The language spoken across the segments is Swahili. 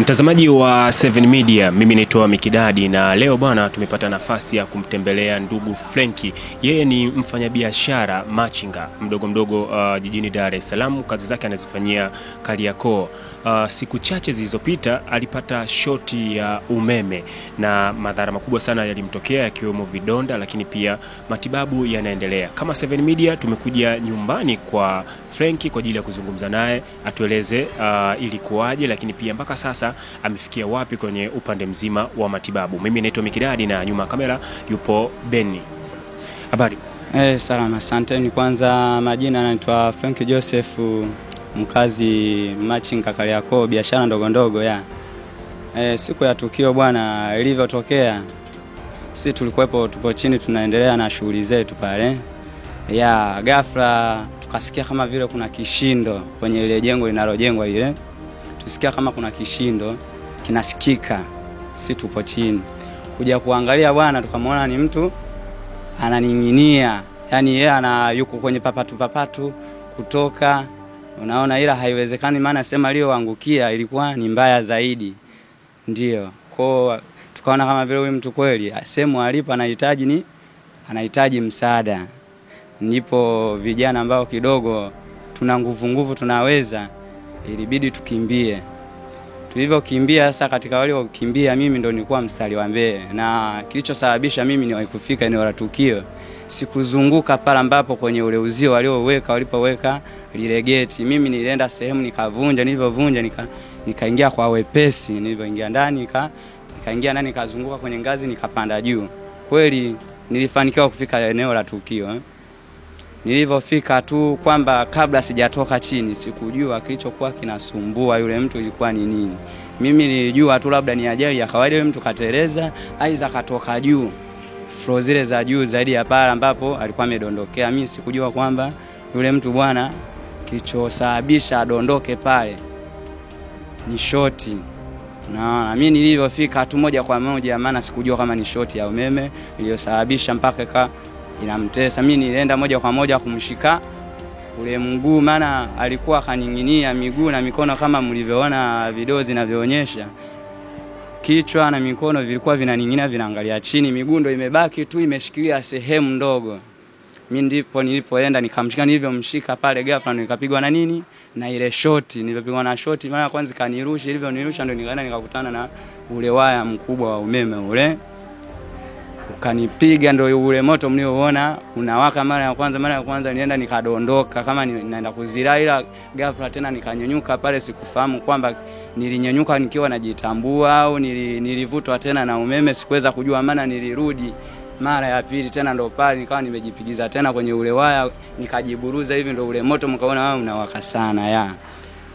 Mtazamaji wa 7 Media, mimi naitwa Mikidadi na leo bwana tumepata nafasi ya kumtembelea ndugu Frenki. Yeye ni mfanyabiashara machinga mdogo jijini Dar es Salaam. Kazi zake anazifanyia Kariakoo. Siku chache zilizopita alipata shoti ya umeme na madhara makubwa sana yalimtokea, yakiwemo vidonda, lakini pia matibabu yanaendelea. Kama 7 Media tumekuja nyumbani kwa Frenki kwa ajili ya kuzungumza naye, atueleze ilikuwaje, lakini pia mpaka sasa amefikia wapi kwenye upande mzima wa matibabu. Mimi naitwa Mikidadi na nyuma kamera yupo Benny. Habari? Salama, asante. Ni kwanza majina naitwa Frank Joseph, mkazi machinga Kariakoo, biashara ndogo ya. Siku ya tukio bwana ilivyotokea, sisi tulikuwepo, tupo chini tunaendelea na shughuli zetu pale. Ya ghafla tukasikia kama vile kuna kishindo kwenye ile jengo linalojengwa ile. Tusikia kama kuna kishindo kinasikika. Sisi tupo chini kuja kuangalia bwana, tukamwona ni mtu ananinginia, yani yeye yuko kwenye papatu kutoka, unaona, ila haiwezekani, maana sema aliyoangukia ilikuwa ni mbaya zaidi. Ndio kwa tukaona kama vile huyu mtu kweli sehemu alipo anahitaji msaada. Ndipo vijana ambao kidogo tuna nguvu tunaweza, ilibidi tukimbie. Tulivyokimbia sasa, katika wale wakimbia mimi ndo nilikuwa mstari wa mbele, na kilichosababisha mimi ni kufika eneo la tukio, sikuzunguka pale ambapo kwenye ule uzio walipoweka lile geti. Mimi nilienda sehemu nikavunja, nilivyovunja nikaingia kwa wepesi, nilivyoingia ndani nikaingia ndani, nikazunguka kwenye ngazi, nikapanda juu. Kweli nilifanikiwa kufika eneo la tukio. Nilivyofika tu kwamba kabla sijatoka chini sikujua kilichokuwa kinasumbua yule mtu ilikuwa ni nini. Mimi nilijua tu labda ni ajali ya kawaida, yule mtu kateleza aiza katoka juu, floor zile za juu zaidi ya pale ambapo alikuwa amedondokea. Mimi sikujua kwamba yule mtu bwana kilichosababisha adondoke pale ni shoti. Na mimi nilivyofika tu moja kwa moja, maana sikujua kama ni shoti ya umeme iliyosababisha mpaka inamtesa. Mimi nilienda moja kwa moja kumshika ule mguu, maana alikuwa kaninginia miguu na mikono kama mlivyoona video zinavyoonyesha. Kichwa na mikono vilikuwa vinaning'inia vinaangalia chini, miguu ndio imebaki tu imeshikilia sehemu ndogo. Mimi ndipo nilipoenda nikamshika, nilivyomshika pale ghafla nikapigwa na ile shoti. Nilipigwa na shoti mara kwanza kanirusha, nirusha ndio nikaenda nikakutana na ule waya mkubwa wa umeme ule. Ukanipiga, ndio ule moto mlioona unawaka mara ya kwanza nienda nikadondoka kama naenda kuzira, ila ghafla tena nikanyanyuka pale. Sikufahamu kwamba nilinyanyuka nikiwa najitambua au nilivutwa tena na umeme, sikuweza kujua, maana nilirudi mara ya pili tena ndo pale nikawa nimejipigiza tena kwenye ule waya, nikajiburuza hivi, ndo ule moto mkaona wao unawaka sana ya.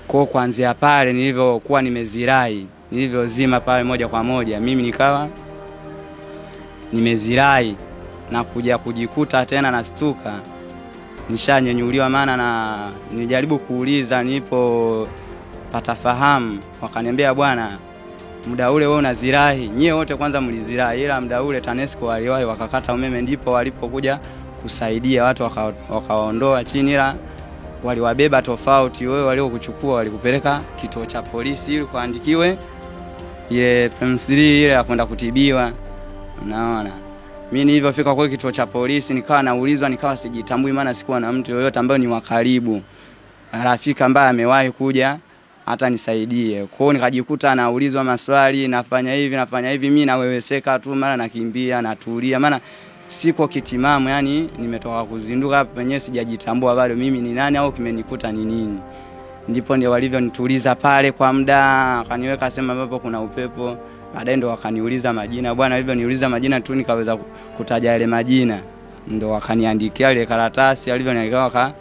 Kwa kuanzia pale nilivyokuwa nimezirai, nilivyozima pale moja kwa moja, mimi nikawa nimezirai na kuja kujikuta tena na stuka nishanyanyuliwa, maana na nijaribu kuuliza nipo patafahamu, wakaniambia bwana muda ule wewe unazirai, nyie wote kwanza mlizirai, ila muda ule TANESCO waliwahi wakakata umeme, ndipo walipokuja kusaidia watu wakaondoa chini, ila waliwabeba tofauti. Wewe waliokuchukua walikupeleka kituo cha polisi ili kuandikiwe ile PM3 ile ya kwenda kutibiwa. Unaona, mimi nilivyofika kwa kituo cha polisi nikawa naulizwa, nikawa sijitambui, maana sikuwa na mtu yoyote ambaye ni wa karibu, rafiki ambaye amewahi kuja hata nisaidie. Kwa hiyo nikajikuta naulizwa maswali, nafanya hivi, mimi naweweseka tu, mara nakimbia natulia, maana siko kitimamu, yani nimetoka kuzinduka hapa penyewe, sijajitambua bado mimi ni nani au kimenikuta ni nini. Ndipo ndio walivyonituliza pale kwa muda, akaniweka sema ambapo kuna upepo. Baadaye ndo wakaniuliza majina. Bwana alivyoniuliza majina tu nikaweza kutaja yale majina, ndo wakaniandikia ile karatasi. Alivyoniandika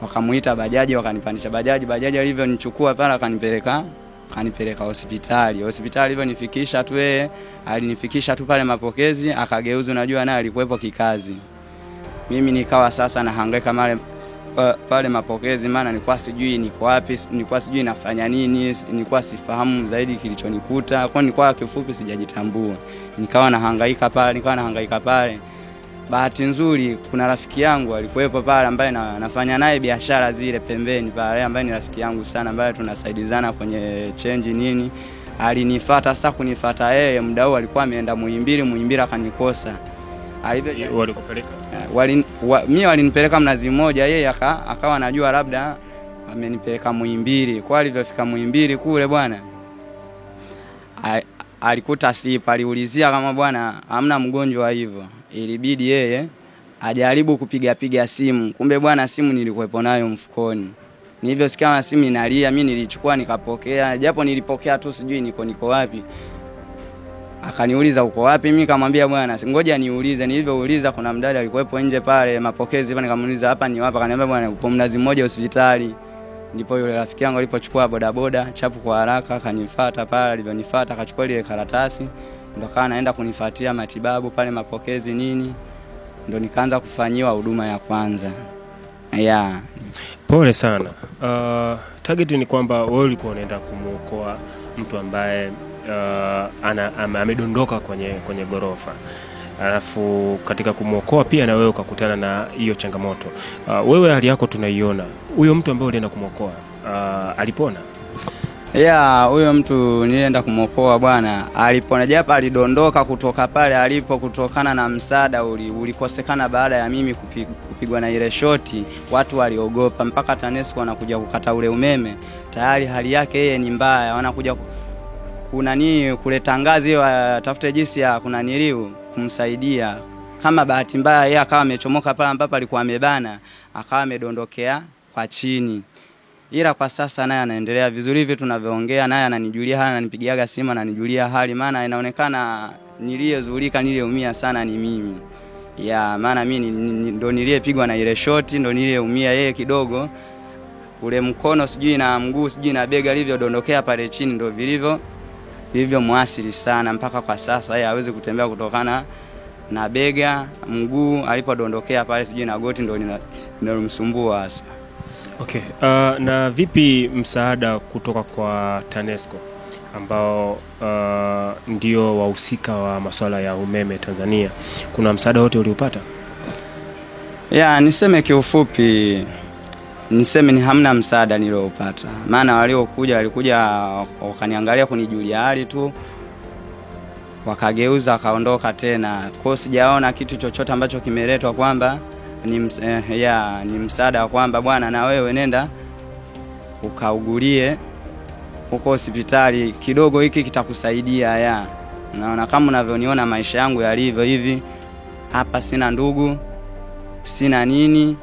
wakamuita bajaji, wakanipandisha bajaji alivyonichukua pale akanipeleka hospitali. Alivyonifikisha tu alinifikisha tu pale mapokezi, akageuza, unajua naye alikuwepo kikazi. Mimi nikawa sasa nahangaika pale mapokezi, maana nilikuwa sijui niko wapi, nilikuwa sijui nafanya nini, nilikuwa sifahamu zaidi kilichonikuta. Kwa nilikuwa kifupi sijajitambua, nikawa nahangaika pale. Bahati nzuri kuna rafiki yangu alikuwepo pale ambaye nafanya naye biashara zile pembeni pale, ambaye ni rafiki yangu sana, ambaye tunasaidizana kwenye change nini. alinifuata. Sasa kunifuata yeye muda huo alikuwa ameenda Muhimbili akanikosa. Walikupeleka? Mimi walinipeleka Mnazi Mmoja, yeye akawa anajua labda amenipeleka Muhimbili. Kwa alivyofika Muhimbili kule bwana, alikuta sipa, aliulizia kama bwana hamna mgonjwa hivyo. Ilibidi yeye ajaribu kupiga simu. Kumbe bwana simu nilikuwepo nayo mfukoni. Nilivyosikia kama simu inalia, mimi nilichukua nikapokea. Japo nilipokea tu sijui niko wapi. Akaniuliza uko wapi? Mimi nikamwambia bwana ngoja niulize. Nilivyouliza kuna mdada alikuwepo nje pale mapokezi pale, nikamuuliza hapa ni wapi? Akaniambia bwana upo Mnazi Mmoja hospitali. Ndipo yule rafiki yangu alipochukua bodaboda chapu kwa haraka akanifuata pale. Alivyonifuata akachukua ile karatasi, ndo kana naenda kunifuatia matibabu pale mapokezi nini, ndo nikaanza kufanyiwa huduma ya kwanza. Pole sana. Target ni kwamba wewe ulikuwa unaenda kumuokoa mtu ambaye amedondoka kwenye gorofa. Alafu katika kumuokoa pia na wewe ukakutana na hiyo changamoto. Wewe hali yako tunaiona. Huyo mtu ambaye ulienda kumuokoa alipona? Huyo mtu nilienda kumuokoa bwana alipona, japo alidondoka kutoka pale alipo kutokana na msaada ulikosekana baada ya mimi kupigwa na ile shoti. Watu waliogopa mpaka TANESCO wanakuja kukata ule umeme. Tayari hali yake yeye ni mbaya, wanakuja kuleta ngazi watafute jinsi ya kumsaidia. Kama bahati mbaya yeye akawa amechomoka pale ambapo alikuwa amebana, akawa amedondokea kwa chini. Ila kwa sasa naye anaendelea vizuri hivi tunavyoongea, naye ananijulia hali, ananipigiaga simu ananijulia hali, maana inaonekana niliyezulika niliyeumia sana ni mimi. Maana mimi ndo niliyepigwa na ile shoti, ndo niliyeumia. Yeye kidogo ule mkono sijui na mguu sijui na bega alivyodondokea pale chini ndo vilivyo muasili sana mpaka kwa sasa yeye hawezi kutembea kutokana na bega, mguu alipodondokea pale sijui na goti ndo linalomsumbua hasa. Okay. Na vipi msaada kutoka kwa TANESCO ambao ndio wahusika wa masuala ya umeme Tanzania? Kuna msaada wote uliopata? Niseme kiufupi, niseme ni hamna msaada niliopata. Maana walikuja wakaniangalia kunijulia hali tu, wakageuza kaondoka tena. Kwa sijaona kitu chochote ambacho kimeletwa kwamba ni msaada kwamba bwana na wewe nenda ukaugulie huko hospitali kidogo hiki kitakusaidia. Naona kama unavyoniona maisha yangu yalivyo hivi hapa, sina ndugu, sina nini,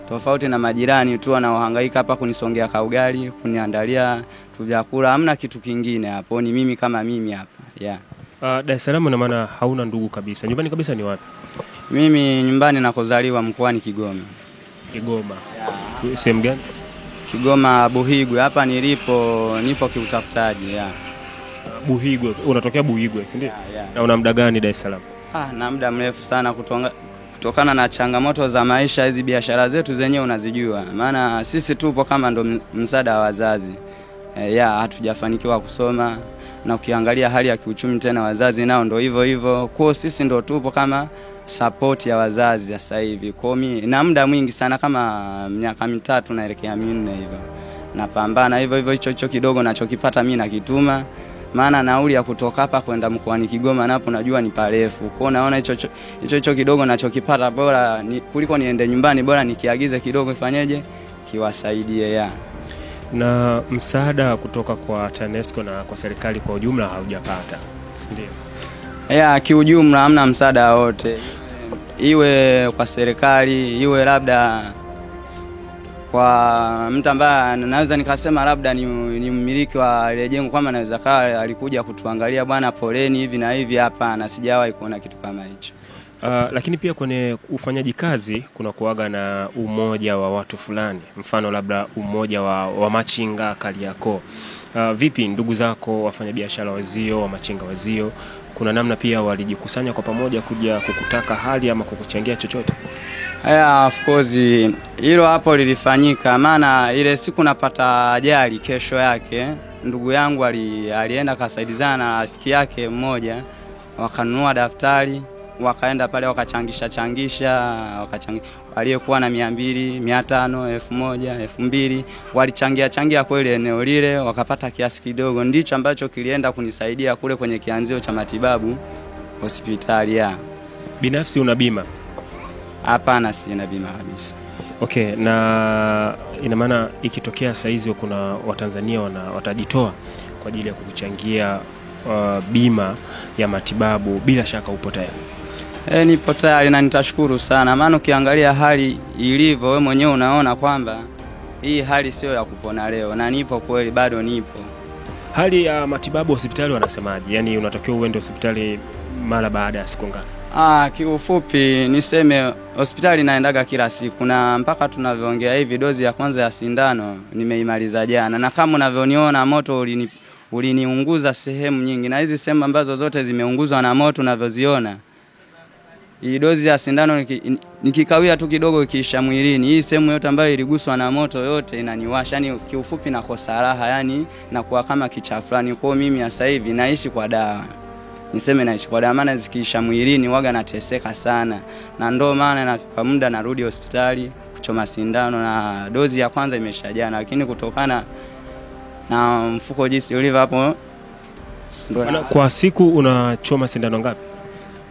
tofauti na majirani tu wanaohangaika hapa kunisongea kaugali, kuniandalia tu vyakula, hamna kitu kingine hapo. Ni mimi kama mimi hapa. Dar es Salaam na maana hauna ndugu kabisa. Nyumbani kabisa ni wapi? Mimi nyumbani nakozaliwa mkoani Kigoma. Kigoma. Sehemu gani? Kigoma Buhigwe. Hapa nipo kiutafutaji. Buhigwe. Unatokea Buhigwe, si ndio? Na una muda gani Dar es Salaam? Na muda mrefu sana kutokana na changamoto za maisha. Hizi biashara zetu zenyewe unazijua. Maana sisi tupo kama ndo msaada wa wazazi. Hatujafanikiwa kusoma. Na ukiangalia hali ya kiuchumi tena wazazi nao ndo hivyo. Kwa sisi ndo tupo kama support ya wazazi sasa hivi. Kwa mimi na muda mwingi sana kama miaka 3 naelekea 4 hivyo. Napambana hivyo hicho kidogo nachokipata mimi nakituma. Maana nauli ya kutoka hapa kwenda mkoani Kigoma napo najua ni parefu. Kwa naona hicho kidogo nachokipata bora kuliko niende nyumbani, bora nikiagize kidogo ifanyeje kiwasaidie. Na msaada kutoka kwa TANESCO na kwa serikali kwa ujumla haujapata, ndio? Kiujumla hamna msaada wote. Iwe kwa serikali, iwe labda kwa mtu ambaye naweza nikasema labda ni mmiliki wa ile jengo, kama naweza kaa alikuja kutuangalia bwana poleni hivi na hivi, hapana, sijawahi kuona kitu kama hicho. Lakini pia kwenye ufanyaji kazi kuna kuaga na umoja wa watu fulani, mfano labda umoja wa machinga Kariakoo. Vipi ndugu zako wafanyabiashara wazio, wa machinga wazio, kuna namna pia walijikusanya kwa pamoja kuja kukutaka hali ama kukuchangia chochote? Of course hilo hapo lilifanyika. Maana ile siku napata ajali, kesho yake ndugu yangu alienda kasaidizana na rafiki yake mmoja, wakanunua daftari wakaenda pale wakachangisha aliyekuwa na 200, 500, 1000, 2000 walichangia kweli eneo lile, wakapata kiasi kidogo, ndicho ambacho kilienda kunisaidia kule kwenye kianzio cha matibabu hospitali ya. Binafsi una bima? Hapana, sina bima kabisa. Okay, na ina maana ikitokea saizi kuna Watanzania watajitoa kwa ajili ya kukuchangia bima ya matibabu, bila shaka upo tayari? Nipo tayari na nitashukuru sana, maana ukiangalia hali ilivyo wewe mwenyewe unaona kwamba hii hali sio ya kupona leo, na nipo kweli, bado nipo. Hali ya matibabu hospitali wanasemaje? Yaani unatakiwa uende hospitali mara baada ya siku ngapi? Kiufupi niseme hospitali naendaga kila siku, na mpaka tunavyoongea hivi dozi ya kwanza ya sindano nimeimaliza jana, na kama unavyoniona moto uliniunguza sehemu nyingi, na hizi sehemu ambazo zote zimeunguzwa na moto unavyoziona, hii dozi ya sindano nikikawia tu kidogo ikiisha mwilini, hii sehemu yote ambayo iliguswa na moto yote inaniwasha. Yani kiufupi nakosa raha, yani nakuwa kama kichafulani. Kwa mimi sasa hivi naishi kwa dawa. Niseme naishi kwa dawa, maana zikiisha mwilini waga nateseka sana, na ndo maana na kwa muda narudi hospitali kuchoma sindano, na dozi ya kwanza imeshajana, lakini kutokana na mfuko jinsi ulivyo hapo ndo. Kwa siku unachoma sindano ngapi?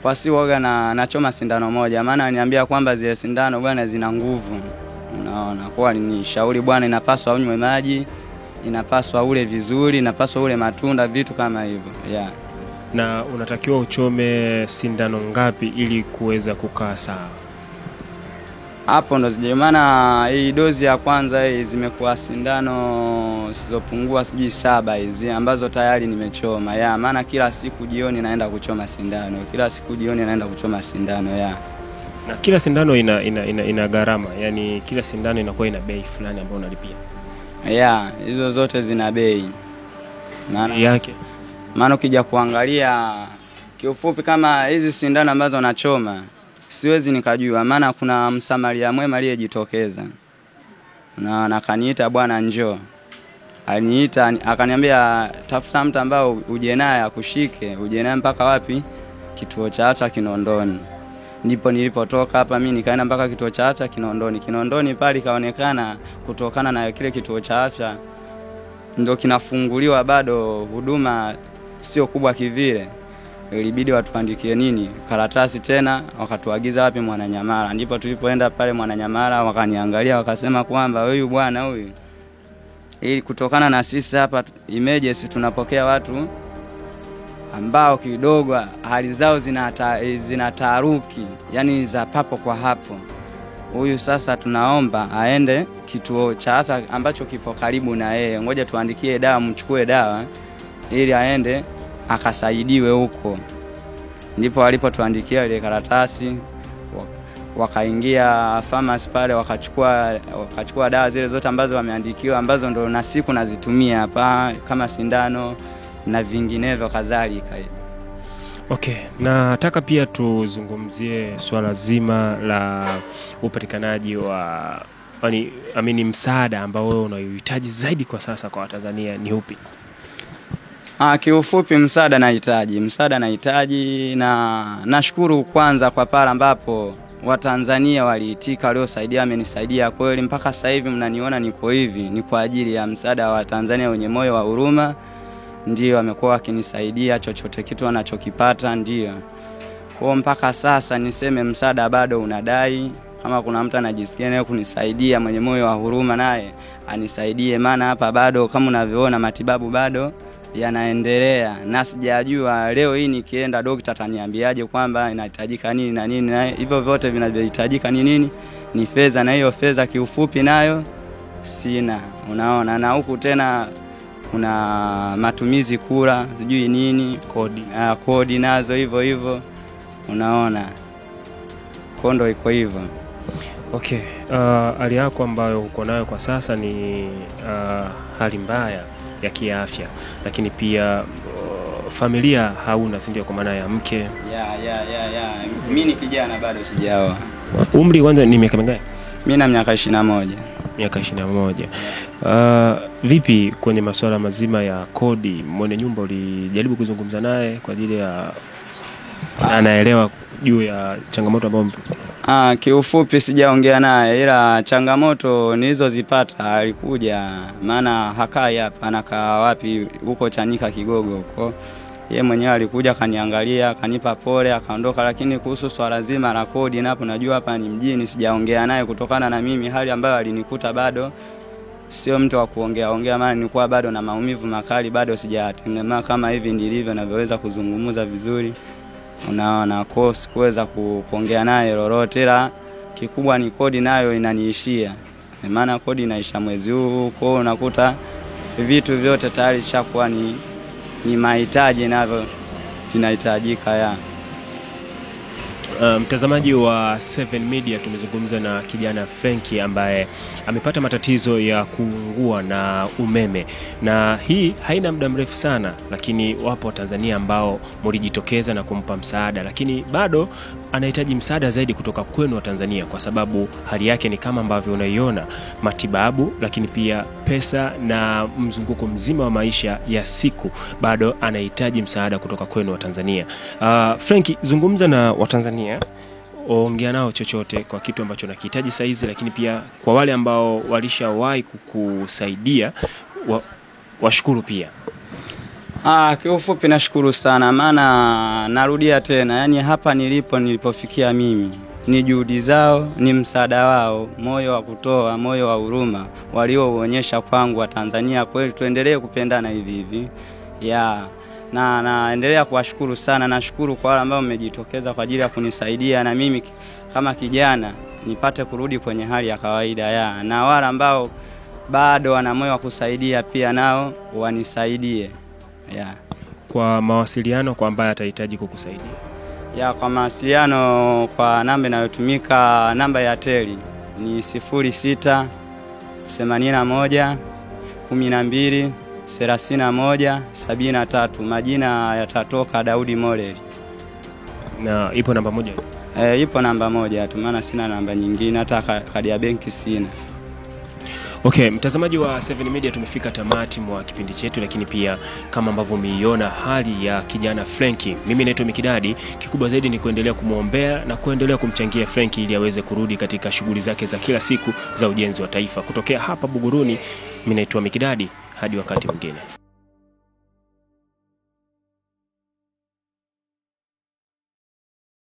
Kwa siku waga nachoma sindano moja, maana aliniambia kwamba zile sindano bwana zina nguvu. Unaona, kwa alinishauri bwana inapaswa unywe maji, inapaswa ule vizuri, inapaswa ule matunda, vitu kama hivyo. Yeah. Na unatakiwa uchome sindano ngapi ili kuweza kukaa sawa? Hapo ndo maana hii dozi ya kwanza hii zimekuwa sindano zisizopungua 7 hizi ambazo tayari nimechoma. Ya maana kila siku jioni naenda kuchoma sindano. Kila siku jioni naenda kuchoma sindano ya. Na kila sindano ina gharama. Yaani kila sindano inakuwa ina bei fulani ambayo unalipia. Ya, hizo zote zina bei. Maana yake. Maana ukija kuangalia kiufupi kama hizi sindano ambazo nachoma siwezi nikajua, maana kuna msamaria mwema aliyejitokeza na akaniita, bwana njoo. Aliniita akaniambia tafuta mtu ambao uje naye akushike, uje naye mpaka wapi? Kituo cha afya Kinondoni. Ndipo nilipotoka hapa mimi nikaenda mpaka kituo cha afya Kinondoni. Kinondoni pale kaonekana kutokana na kile kituo cha afya ndio kinafunguliwa, bado huduma sio kubwa kivile. Ilibidi watuandikie karatasi tena, wakatuagiza wapi? Mwananyamala. Ndipo tulipoenda pale Mwananyamala, wakaniangalia wakasema kwamba huyu bwana huyu, ili kutokana na sisi hapa emergency tunapokea watu ambao kidogo hali zao zina taharuki, yani za papo kwa hapo. Huyu sasa tunaomba aende kituo cha afya ambacho kipo karibu na yeye, ngoja tuandikie dawa, mchukue dawa ili aende akasaidiwe huko. Ndipo walipotuandikia ile karatasi, wakaingia pharmacy pale wakachukua dawa zile zote ambazo wameandikiwa, ambazo ndo na siku nazitumia hapa kama sindano na vinginevyo kadhalika. Okay, nataka pia tuzungumzie swala zima la upatikanaji wa msaada ambao wewe unahitaji zaidi kwa sasa kwa Watanzania ni upi? Kiufupi msaada nahitaji, na nashukuru kwanza kwa pale ambapo Watanzania waliitika waliosaidia, amenisaidia kweli mpaka sasa hivi mnaniona niko hivi, ni kwa ajili ya msaada wa Tanzania wenye moyo wa huruma. Ndio wamekuwa wakinisaidia chochote kitu wanachokipata, ndio. Kwa mpaka sasa niseme msaada bado unadai. Kama kuna mtu anajisikia naye kunisaidia mwenye moyo wa huruma, naye anisaidie, maana hapa bado kama unavyoona matibabu bado yanaendelea, na sijajua leo hii nikienda daktari ataniambiaje kwamba inahitajika nini na nini, na hivyo vyote vinavyohitajika ni nini? Ni fedha, na hiyo fedha kiufupi nayo sina. Unaona, na huku tena kuna matumizi kura sijui nini, kodi nazo hivyo. Unaona, kondo iko hivyo. Okay, hali yako ambayo uko nayo kwa sasa ni hali mbaya ya kiafya, lakini pia familia hauna, si ndio? Kwa maana ya mke. Ya. Mimi ni kijana bado sijaoa. Umri kwanza ni miaka mingapi? Mimi na miaka 21. Miaka 21. Vipi kwenye masuala mazima ya kodi? Mwenye nyumba ulijaribu kuzungumza naye kwa ajili ya anaelewa juu ya changamoto ambayo kiufupi sijaongea naye, ila changamoto nilizozipata alikuja, maana hakai hapa, anakaa wapi huko Chanika Kigogo huko. Yeye mwenyewe alikuja kaniangalia, kanipa pole, akaondoka. Lakini kuhusu swala zima la kodi, napo najua hapa ni mjini, sijaongea naye kutokana na mimi hali ambayo alinikuta bado sio mtu wa kuongea, maana nilikuwa bado na maumivu makali, bado sijatengemaa kama hivi ndivyo navyoweza kuzungumza vizuri. Unaona, kwa sikuweza kuongea naye lolote, ila kikubwa ni kodi nayo inaniishia. Maana kodi inaisha mwezi huu, kwa unakuta vitu vyote tayari shakuwa ni mahitaji navyo vinahitajika ya. Mtazamaji wa 7 Media, tumezungumza na kijana Frenki ambaye amepata matatizo ya kuungua na umeme, na hii haina muda mrefu sana, lakini wapo Tanzania ambao mlijitokeza na kumpa msaada, lakini bado anahitaji msaada zaidi kutoka kwenu wa Tanzania, kwa sababu hali yake ni kama ambavyo unaiona, matibabu, lakini pia pesa na mzunguko mzima wa maisha ya siku, bado anahitaji msaada kutoka kwenu wa Tanzania. Frenki, zungumza na Watanzania, ongea nao chochote kwa kitu ambacho unakihitaji saizi, lakini pia kwa wale ambao walishawahi kukusaidia washukuru pia. Kiufupi nashukuru sana, maana narudia tena, yani hapa nilipofikia mimi ni juhudi zao, ni msaada wao, moyo wa kutoa, moyo wa huruma walioonyesha kwangu wa Tanzania. Kweli tuendelee kupendana hivi hivi na naendelea kuwashukuru sana. Nashukuru kwa wale ambao mmejitokeza kwa ajili ya kunisaidia na mimi kama kijana nipate kurudi kwenye hali ya kawaida na wale ambao bado wana moyo wa kusaidia pia nao wanisaidie. Kwa mawasiliano, kwa ambaye atahitaji kukusaidia, kwa mawasiliano, kwa namba inayotumika, namba ya teli ni 06 81 12 31 73. Majina yatatoka Daudi Morel. Na ipo namba moja? Ipo namba moja tu, maana sina namba nyingine, hata kadi ya benki sina. Okay, mtazamaji wa 7 Media, tumefika tamati mwa kipindi chetu, lakini pia kama ambavyo umeiona hali ya kijana Frenki, mimi naitwa Mikidadi. Kikubwa zaidi ni kuendelea kumuombea na kuendelea kumchangia Frenki ili aweze kurudi katika shughuli zake za kila siku za ujenzi wa taifa. Kutokea hapa Buguruni, mimi naitwa Mikidadi, hadi wakati mwingine.